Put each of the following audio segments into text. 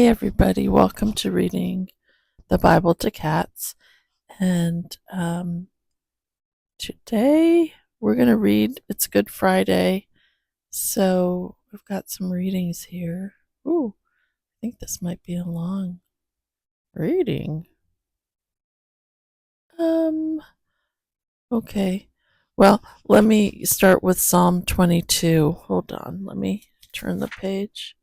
everybody, welcome to reading the Bible to Cats. And today we're going to read, it's Good Friday, so we've got some readings here. Ooh, I think this might be a long reading. Okay. Well, let me start with Psalm 22. Hold on, let me turn the page.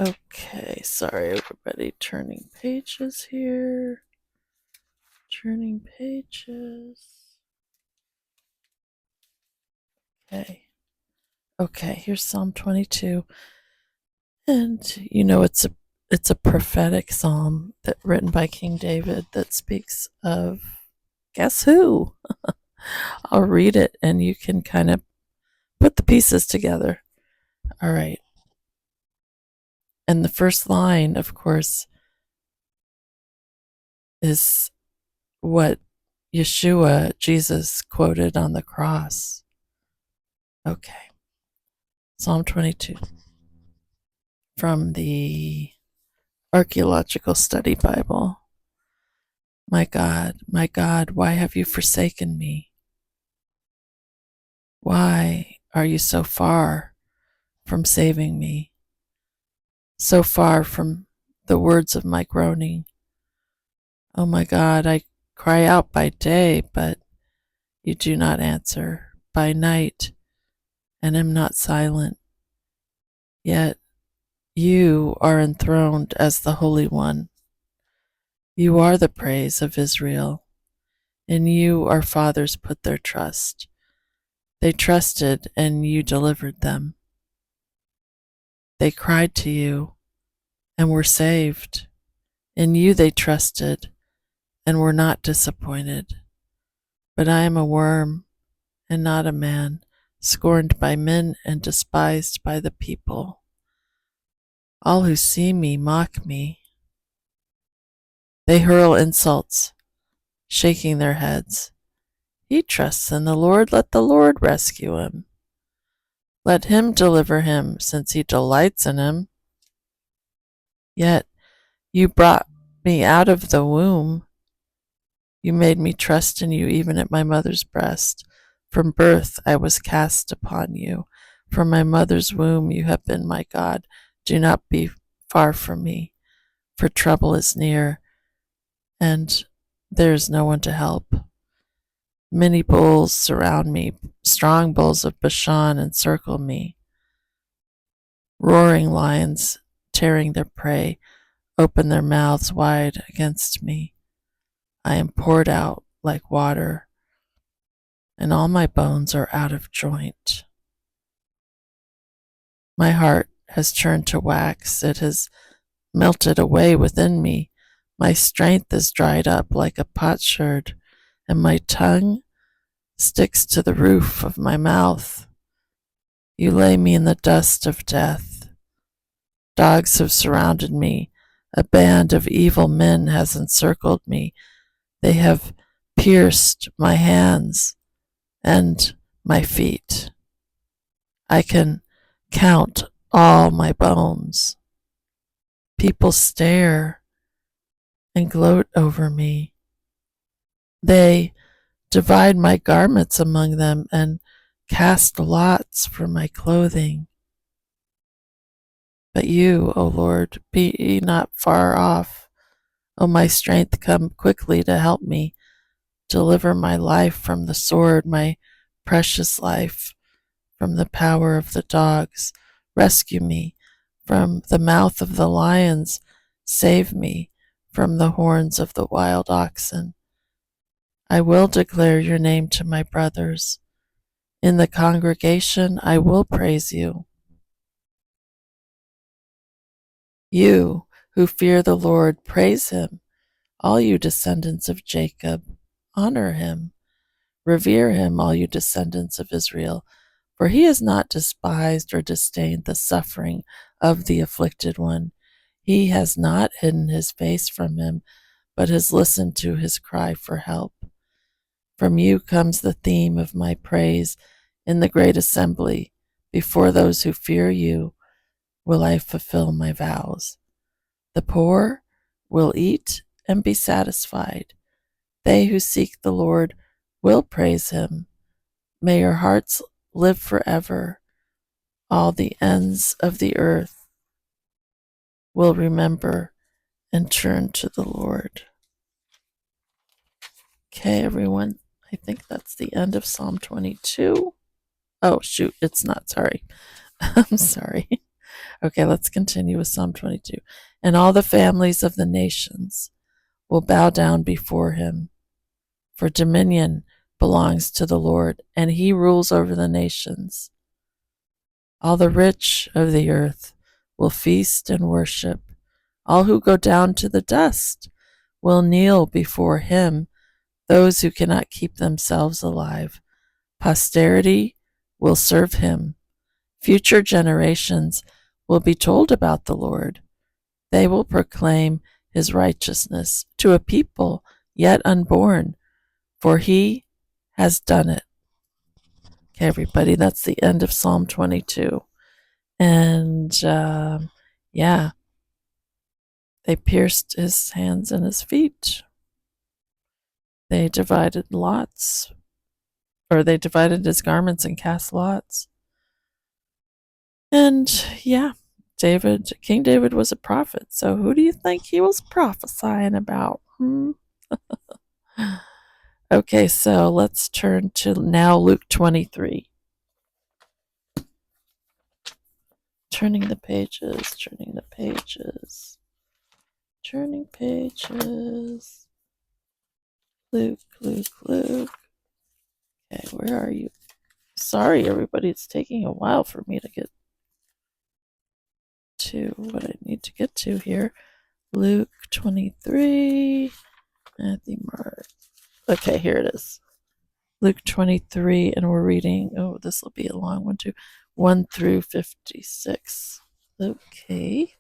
Okay, sorry everybody, turning pages here. Turning pages. Okay, here's Psalm 22. And it's a prophetic psalm that written by King David that speaks of guess who? I'll read it and you can kind of put the pieces together. All right. And the first line, of course, is what Yeshua, Jesus, quoted on the cross. Okay. Psalm 22 from the Archaeological Study Bible. My God, why have you forsaken me? Why are you so far from saving me? So far from the words of my groaning? Oh my God, I cry out by day, but you do not answer, by night, and am not silent. Yet you are enthroned as the Holy One. You are the praise of Israel. In you our fathers put their trust. They trusted and you delivered them. They cried to you and were saved. In you they trusted and were not disappointed. But I am a worm and not a man, scorned by men and despised by the people. All who see me mock me. They hurl insults, shaking their heads. He trusts in the Lord, let the Lord rescue him. Let him deliver him, since he delights in him. Yet you brought me out of the womb. You made me trust in you even at my mother's breast. From birth I was cast upon you. From my mother's womb you have been my God. Do not be far from me, for trouble is near, and there is no one to help. Many bulls surround me, strong bulls of Bashan encircle me. Roaring lions, tearing their prey, open their mouths wide against me. I am poured out like water, and all my bones are out of joint. My heart has turned to wax, it has melted away within me. My strength is dried up like a potsherd, and my tongue sticks to the roof of my mouth. You lay me in the dust of death. Dogs have surrounded me. A band of evil men has encircled me. They have pierced my hands and my feet. I can count all my bones. People stare and gloat over me. They divide my garments among them and cast lots for my clothing. But you, O Lord, be not far off. O my strength, come quickly to help me. Deliver my life from the sword, my precious life from the power of the dogs. Rescue me from the mouth of the lions. Save me from the horns of the wild oxen. I will declare your name to my brothers. In the congregation I will praise you. You who fear the Lord, praise him. All you descendants of Jacob, honor him. Revere him, all you descendants of Israel, for he has not despised or disdained the suffering of the afflicted one. He has not hidden his face from him, but has listened to his cry for help. From you comes the theme of my praise in the great assembly, before those who fear you. will I fulfill my vows. The poor will eat and be satisfied. They who seek the Lord will praise him. May your hearts live forever. All the ends of the earth will remember and turn to the Lord. Okay, everyone. I think that's the end of Psalm 22. Oh, shoot. It's not. Sorry. I'm sorry. Okay, let's continue with Psalm 22. And all the families of the nations will bow down before him, for dominion belongs to the Lord, and he rules over the nations. All the rich of the earth will feast and worship. All who go down to the dust will kneel before him, those who cannot keep themselves alive. Posterity will serve him. Future generations will be told about the Lord. They will proclaim his righteousness to a people yet unborn, for he has done it. Okay, everybody, that's the end of Psalm 22. And yeah, they pierced his hands and his feet. They divided lots, or they divided his garments and cast lots. And yeah, King David was a prophet. So who do you think he was prophesying about? Okay, so let's turn to now Luke 23. Turning the pages, turning the pages, turning pages. Luke, Luke, Luke. Okay, where are you? Sorry, everybody, it's taking a while for me to get to what I need to get to here. Luke 23, Matthew, Mark. Okay, here it is. Luke 23, and we're reading, oh, this will be a long one too, 1 through 56. Okay.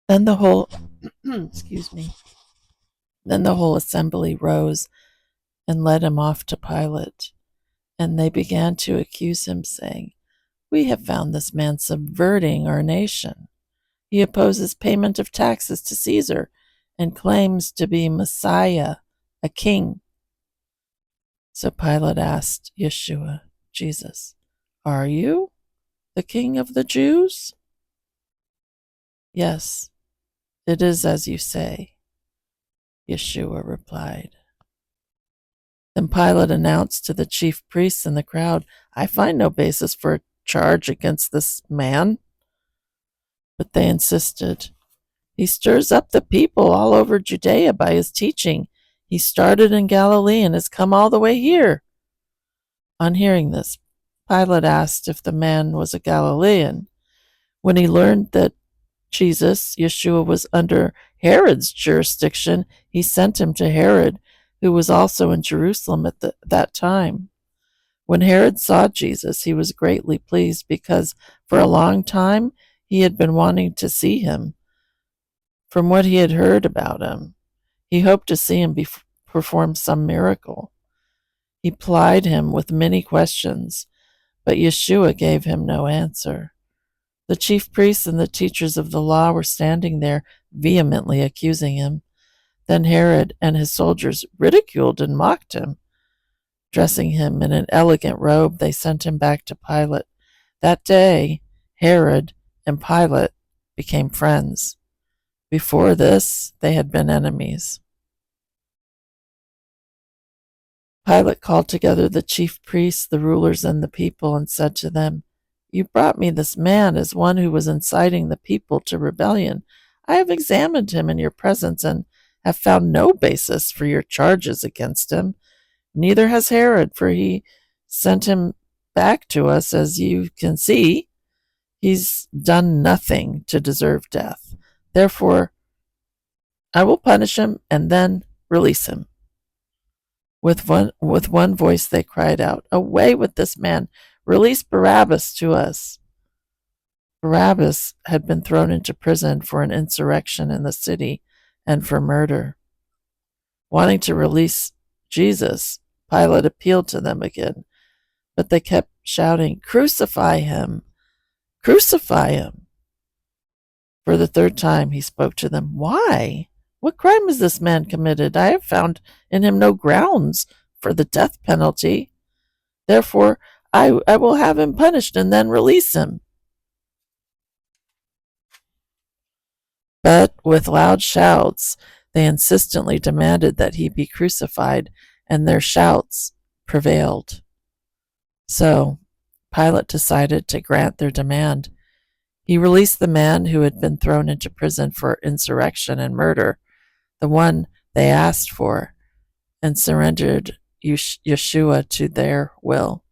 Then the whole, excuse me, then the whole assembly rose and led him off to Pilate. And they began to accuse him, saying, "We have found this man subverting our nation. He opposes payment of taxes to Caesar and claims to be Messiah, a king." So Pilate asked Yeshua, Jesus, "Are you the king of the Jews?" "Yes, it is as you say," Yeshua replied. Then Pilate announced to the chief priests and the crowd, "I find no basis for a charge against this man." But they insisted, "He stirs up the people all over Judea by his teaching. He started in Galilee and has come all the way here." On hearing this, Pilate asked if the man was a Galilean. When he learned that Yeshua, was under Herod's jurisdiction, he sent him to Herod, who was also in Jerusalem at that time. When Herod saw Jesus, he was greatly pleased because for a long time he had been wanting to see him. From what he had heard about him, he hoped to see him perform some miracle. He plied him with many questions, but Yeshua gave him no answer. The chief priests and the teachers of the law were standing there, vehemently accusing him. Then Herod and his soldiers ridiculed and mocked him. Dressing him in an elegant robe, they sent him back to Pilate. That day, Herod and Pilate became friends. Before this, they had been enemies. Pilate called together the chief priests, the rulers, and the people, and said to them, "You brought me this man as one who was inciting the people to rebellion. I have examined him in your presence and have found no basis for your charges against him. Neither has Herod, for he sent him back to us. As you can see, he's done nothing to deserve death. Therefore, I will punish him and then release him." With one voice they cried out, "Away with this man! Release Barabbas to us!" Barabbas had been thrown into prison for an insurrection in the city and for murder. Wanting to release Jesus, Pilate appealed to them again, but they kept shouting, "Crucify him!" Crucify him. For the third time he spoke to them. Why? What crime has this man committed? I have found in him no grounds for the death penalty. Therefore, I will have him punished and then release him. But with loud shouts, they insistently demanded that he be crucified, and their shouts prevailed. So Pilate decided to grant their demand. He released the man who had been thrown into prison for insurrection and murder, the one they asked for, and surrendered Yeshua to their will.